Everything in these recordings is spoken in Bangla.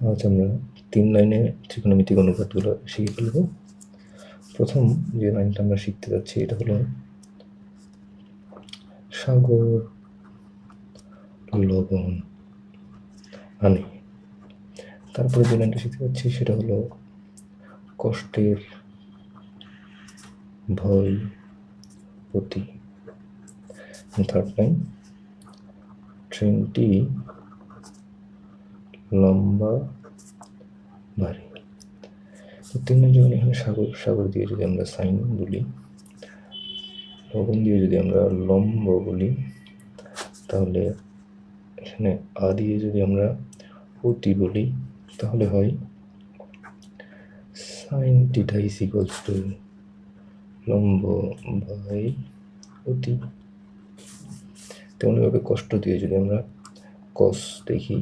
আজ আমরা 3 লাইনে ত্রিকোণমিতিক অনুপাতগুলো শিখে ফেলব। প্রথম যে লাইনটা আমরা শিখতে যাচ্ছি এটা হলো সাগর লবণ আনে। তারপরে যে লাইনটা শিখতে যাচ্ছি সেটা হলো কষ্টের ভয় প্রতি। থার্ড লাইন ট্রেনটি লম্বা ভারী। তো 3 লাইন যখন এখানে সাগর দিয়ে যদি আমরা সাইন বলি, লবণ দিয়ে যদি আমরা লম্ব বলি, তাহলে এখানে আ দিয়ে যদি আমরা অতি বলি তাহলে হয় sine theta is equals two লম্ব বাই অতি। তেমনিভাবে কষ্ট দিয়ে যদি আমরা কস দেখি,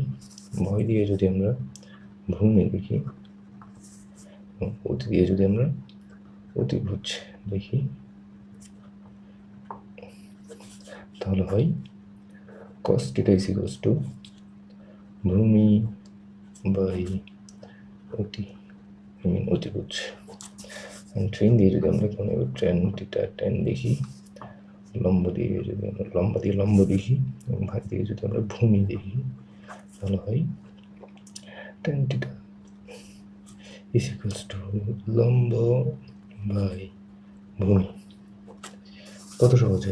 ভয় দিয়ে যদি আমরা ভূমি দেখি, অতি দিয়ে যদি আমরা অতিভুজ দেখি, তাহলে হয় cos theta is equals to ভূমি বাই অতিভুজ। ট্রেন দিয়ে যদি আমরা কোনো ট্রেন থিটা টেন দেখি, লম্ব দিয়ে যদি আমরা লম্ব দেখি এবং ভাগ দিয়ে যদি আমরা ভূমি দেখি, তাহলে হয় ten theta is equals two লম্ব বাই ভূমি। কত সহজে!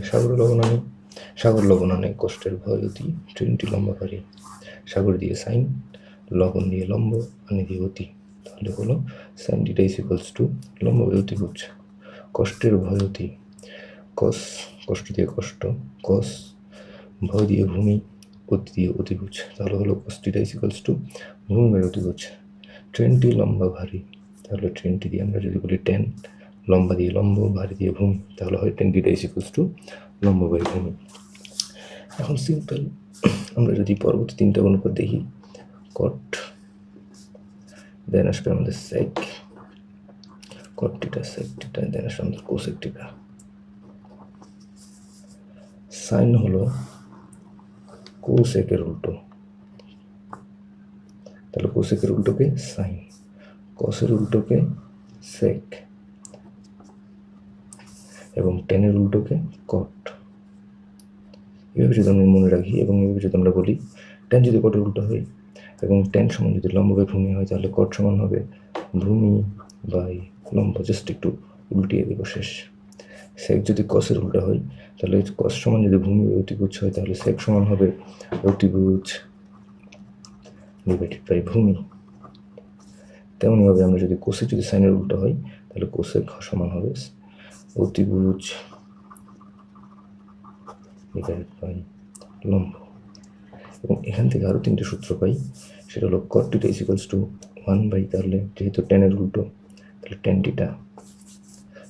সাগর লবণ আনে কষ্টের ভয় অতি, ট্রেনটি লম্বা ভারী। সাগর দিয়ে সাইন, লবণ দিয়ে লম্ব, আনে দিয়ে অতি, তাহলে হলো sine theta is equals two লম্ব বাই অতিভুজ। কষ্টের ভয় অতি, কস কষ্ট দিয়ে কষ্ট, কস ভয় দিয়ে ভূমি, অতি দিয়ে অতিভুজ, তাহলে হলো cos theta is equals two ভূমি বাই অতিভুজ। ট্রেনটি লম্বা ভারী, তাহলে ট্রেনটি দিয়ে আমরা যদি বলি টেন, লম্বা দিয়ে লম্ব, ভারী দিয়ে ভূমি, তাহলে হয় ten theta is equals two লম্ব বাই ভূমি। এখন সিম্পল আমরা যদি পরবর্তী 3টা অনুপাত দেখি, কট, দেন আসবে আমাদের সেক, কট থিটা, সেক থিটা, দেন আসবে আমাদের কোসেক থিটা। সাইন হলো কোসেকের উল্টো, তাহলে কোসেকের উল্টোকে সাইন, কসের উল্টোকে সেক এবং টেনের উল্টোকে কট। এভাবে যদি আমরা মনে রাখি এবং এভাবে যদি আমরা বলি, টেন যদি কটের উল্টো হয় এবং টেন সমান যদি লম্ব বাই ভূমি হয়, তাহলে কট সমান হবে ভূমি বাই লম্ব। জাস্ট একটু উল্টিয়ে দেব শেষ। সেক যদি কসের উল্টা হয়, তাহলে কস সমান যদি ভূমি বাই অতিভুজ হয়, তাহলে সেক সমান হবে অতিভুজ ডিভাইডেড বাই ভূমি। তেমনইভাবে আমরা যদি কোসেক যদি সাইনের উল্টা হয়, তাহলে কোসেক সমান হবে অতিভুজ ডিভাইডেড বাই লম্ব। এবং এখান থেকে আরও 3টে সূত্র পাই, সেটা হলো cot theta is equals to 1 by, তাহলে যেহেতু টেনের উল্টো তাহলে টেন থিটা,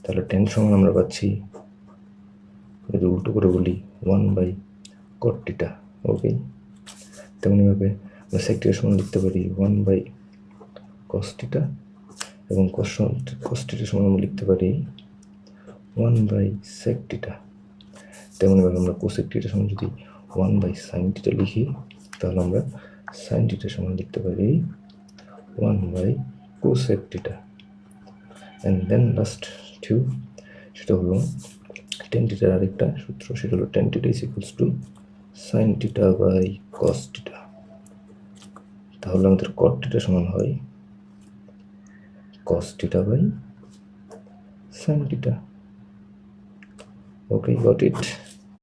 তাহলে টেন সমান আমরা পাচ্ছি, যদি উল্টো করে বলি 1 বাই কট থিটা। ওকে, তেমনিভাবে আমরা সেক থিটা সমান লিখতে পারি 1 বাই কস থিটা, এবং কস থিটা সমান আমরা লিখতে পারি 1 বাই সেক থিটা। তেমনিভাবে আমরা কোসেক থিটা সমান যদি 1 বাই সাইন থিটা লিখি, তাহলে আমরা সাইন থিটা সমান লিখতে পারি 1 by cosec theta. And then last 2, সেটা হলো টেন থিটার আরেকটা সূত্র, সেটা হলো tan theta is equals to sine theta by cos theta. তাহলে আমাদের কট থিটা সমান হয় cos theta by sine theta. Okay, got it.